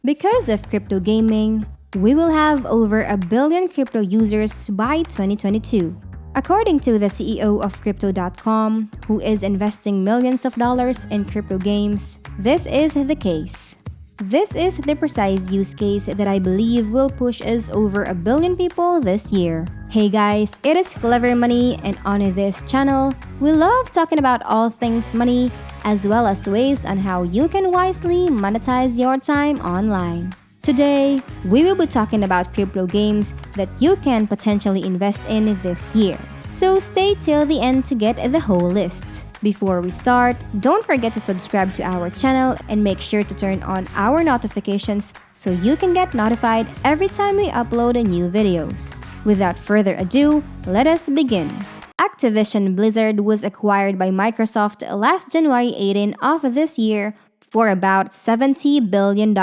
Because of crypto gaming, we will have over a billion crypto users by 2022. According to the CEO of Crypto.com, who is investing millions of dollars in crypto games, this is the case. This is the precise use case that I believe will push us over a billion people this year. Hey guys, it is Clever Money, and on this channel, we love talking about all things money as well as ways on how you can wisely monetize your time online. Today, we will be talking about crypto games that you can potentially invest in this year. So stay till the end to get the whole list. Before we start, don't forget to subscribe to our channel and make sure to turn on our notifications so you can get notified every time we upload new videos. Without further ado, let us begin. Activision Blizzard was acquired by Microsoft last January 18 of this year for about $70 billion.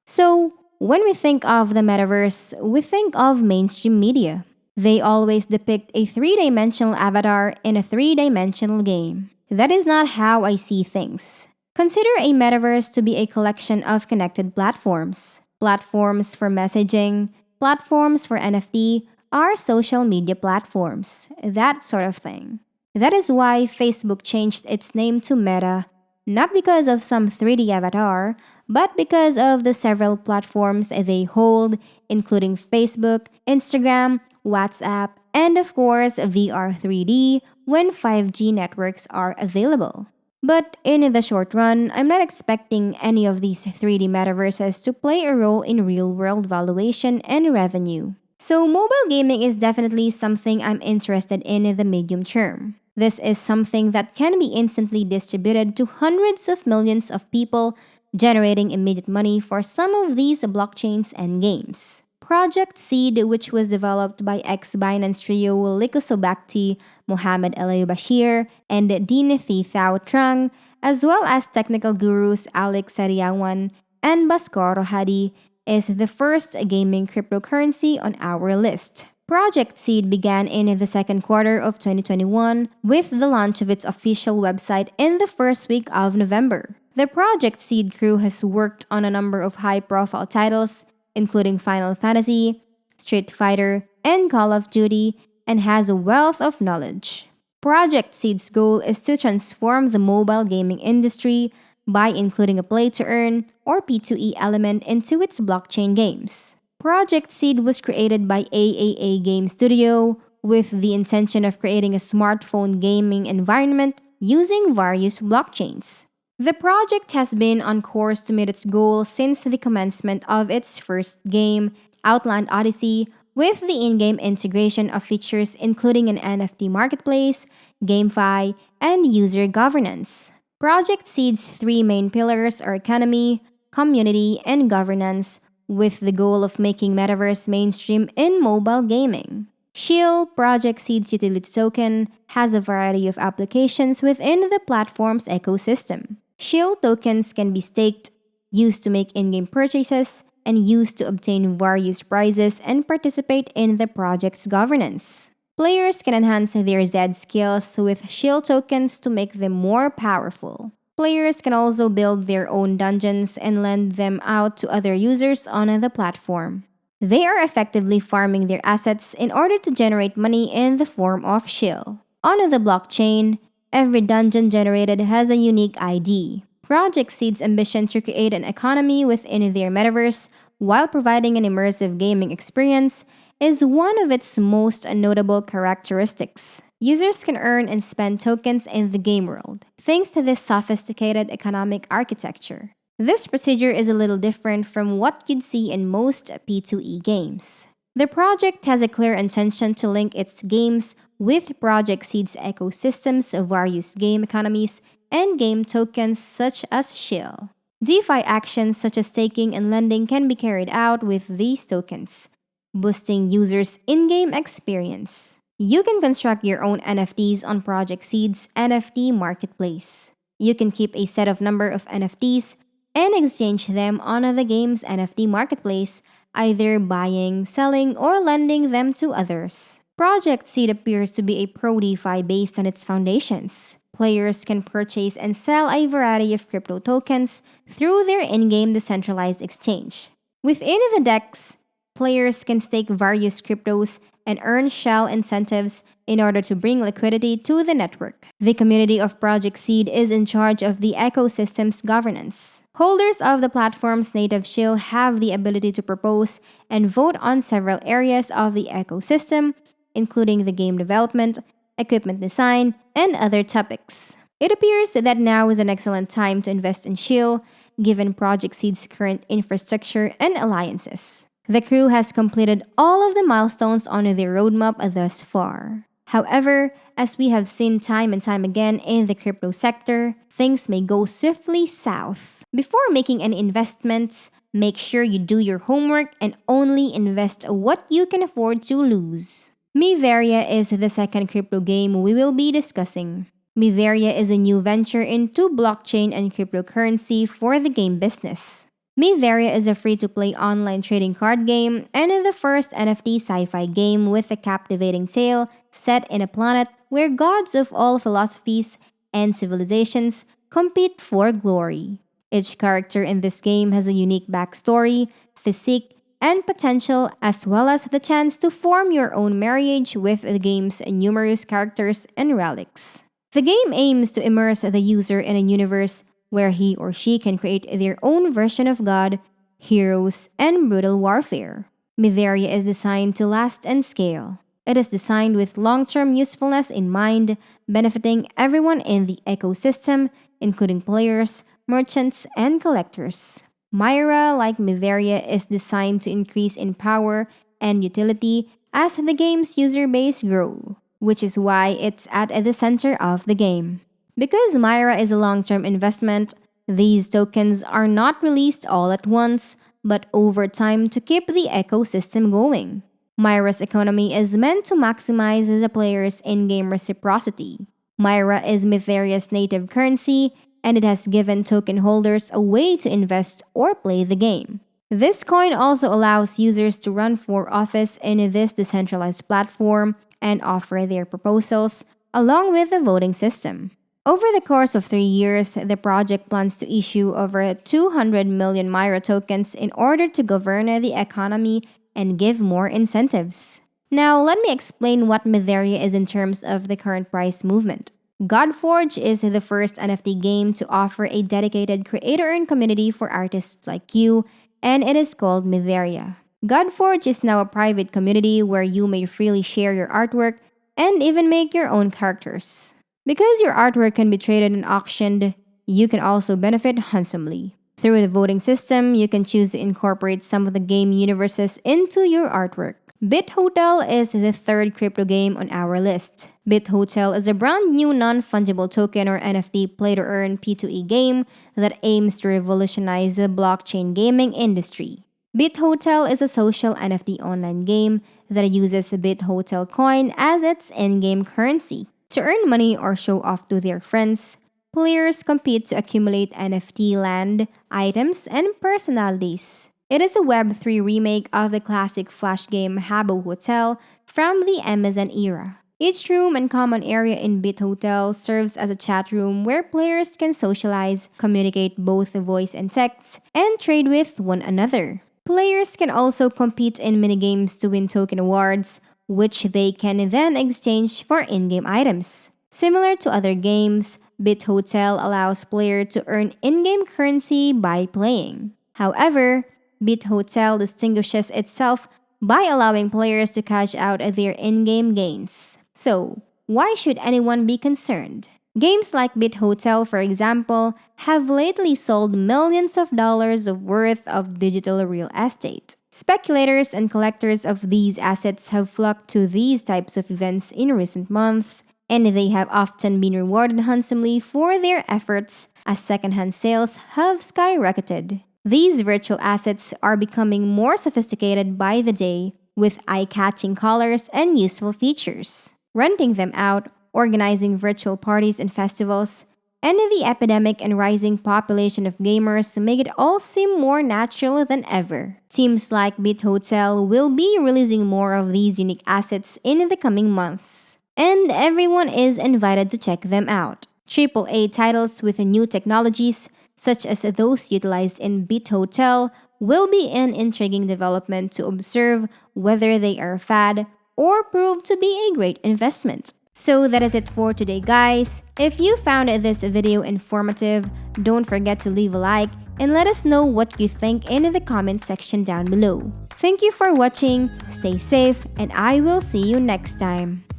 So, when we think of the metaverse, we think of mainstream media. They always depict a three-dimensional avatar in a three-dimensional game. That is not how I see things. Consider a metaverse to be a collection of connected platforms. Platforms for messaging, platforms for NFT, are social media platforms, that sort of thing. That is why Facebook changed its name to Meta, not because of some 3D avatar, but because of the several platforms they hold, including Facebook, Instagram, WhatsApp, and of course VR 3D when 5G networks are available. But in the short run, I'm not expecting any of these 3D metaverses to play a role in real-world valuation and revenue. So mobile gaming is definitely something I'm interested in the medium term. This is something that can be instantly distributed to hundreds of millions of people, generating immediate money for some of these blockchains and games. Project Seed, which was developed by ex-Binance trio Liko Sobakti, Mohamed El Bashir, and Dean Thao Trang, as well as technical gurus Alex Sariawan and Baskoro Hadi, is the first gaming cryptocurrency on our list. Project Seed began in the second quarter of 2021 with the launch of its official website in the first week of November. The Project Seed crew has worked on a number of high-profile titles, including Final Fantasy, Street Fighter, and Call of Duty, and has a wealth of knowledge. Project Seed's goal is to transform the mobile gaming industry by including a play-to-earn or P2E element into its blockchain games. Project Seed was created by AAA Game Studio with the intention of creating a smartphone gaming environment using various blockchains. The project has been on course to meet its goal since the commencement of its first game, Outland Odyssey, with the in-game integration of features including an NFT marketplace, GameFi, and user governance. Project Seed's three main pillars are economy, community, and governance, with the goal of making Metaverse mainstream in mobile gaming. SHIEL, Project Seed's utility token, has a variety of applications within the platform's ecosystem. SHIEL tokens can be staked, used to make in-game purchases, and used to obtain various prizes and participate in the project's governance. Players can enhance their Z skills with SHIEL tokens to make them more powerful. Players can also build their own dungeons and lend them out to other users on the platform. They are effectively farming their assets in order to generate money in the form of SHIEL. On the blockchain, every dungeon generated has a unique ID. Project Seed's ambition to create an economy within their metaverse while providing an immersive gaming experience is one of its most notable characteristics. Users can earn and spend tokens in the game world, thanks to this sophisticated economic architecture. This procedure is a little different from what you'd see in most P2E games. The project has a clear intention to link its games with Project Seed's ecosystems of various game economies and game tokens such as SHIEL. DeFi actions such as staking and lending can be carried out with these tokens, boosting users' in-game experience. You can construct your own NFTs on Project Seed's NFT marketplace. You can keep a set of number of NFTs and exchange them on the game's NFT marketplace, either buying, selling, or lending them to others. Project Seed appears to be a pro-DeFi based on its foundations. players can purchase and sell a variety of crypto tokens through their in-game decentralized exchange. Within the DEX, players can stake various cryptos and earn shell incentives in order to bring liquidity to the network. The community of Project Seed is in charge of the ecosystem's governance. Holders of the platform's native shield have the ability to propose and vote on several areas of the ecosystem, including the game development, equipment design, and other topics. It appears that now is an excellent time to invest in Shield, given Project Seed's current infrastructure and alliances. The crew has completed all of the milestones on their roadmap thus far. However, as we have seen time and time again in the crypto sector, things may go swiftly south. Before making any investments, make sure you do your homework and only invest what you can afford to lose. Mytheria is the second crypto game we will be discussing. Mytheria is a new venture into blockchain and cryptocurrency for the game business. Mytheria is a free-to-play online trading card game and the first NFT sci-fi game with a captivating tale set in a planet where gods of all philosophies and civilizations compete for glory. Each character in this game has a unique backstory, physique, and potential, as well as the chance to form your own marriage with the game's numerous characters and relics. The game aims to immerse the user in a universe where he or she can create their own version of God, heroes, and brutal warfare. Mytheria is designed to last and scale. It is designed with long-term usefulness in mind, benefiting everyone in the ecosystem, including players, merchants, and collectors. Myra, like Mytheria, is designed to increase in power and utility as the game's user base grows, which is why it's at the center of the game. Because Myra is a long-term investment, these tokens are not released all at once, but over time to keep the ecosystem going. Myra's economy is meant to maximize the player's in-game reciprocity. Myra is Mytheria's native currency, and it has given token holders a way to invest or play the game. This coin also allows users to run for office in this decentralized platform and offer their proposals, along with the voting system. Over the course of 3 years, the project plans to issue over 200 million Myra tokens in order to govern the economy and give more incentives. Now, let me explain what Mytheria is in terms of the current price movement. Godforge is the first NFT game to offer a dedicated creator-earned community for artists like you, and it is called Mytheria. Godforge is now a private community where you may freely share your artwork and even make your own characters. Because your artwork can be traded and auctioned, you can also benefit handsomely. Through the voting system, you can choose to incorporate some of the game universes into your artwork. BitHotel is the third crypto game on our list. BitHotel is a brand new non-fungible token or NFT play-to-earn P2E game that aims to revolutionize the blockchain gaming industry. BitHotel is a social NFT online game that uses BitHotel coin as its in-game currency. To earn money or show off to their friends, players compete to accumulate NFT land, items, and personalities. It is a Web3 remake of the classic flash game Habbo Hotel from the Amazon era. Each room and common area in BitHotel serves as a chat room where players can socialize, communicate both voice and text, and trade with one another. Players can also compete in minigames to win token awards, which they can then exchange for in-game items. Similar to other games, BitHotel allows players to earn in-game currency by playing. However, BitHotel distinguishes itself by allowing players to cash out their in-game gains. So, why should anyone be concerned? Games like BitHotel, for example, have lately sold millions of dollars worth of digital real estate. Speculators and collectors of these assets have flocked to these types of events in recent months, and they have often been rewarded handsomely for their efforts as secondhand sales have skyrocketed. These virtual assets are becoming more sophisticated by the day, with eye-catching colors and useful features. Renting them out, organizing virtual parties and festivals, and the epidemic and rising population of gamers make it all seem more natural than ever. Teams like BitHotel will be releasing more of these unique assets in the coming months, and everyone is invited to check them out. AAA titles with new technologies, such as those utilized in BitHotel, will be in intriguing development to observe whether they are fad or prove to be a great investment. So that is it for today, guys. If you found this video informative, don't forget to leave a like and let us know what you think in the comment section down below. Thank you for watching, stay safe, and I will see you next time.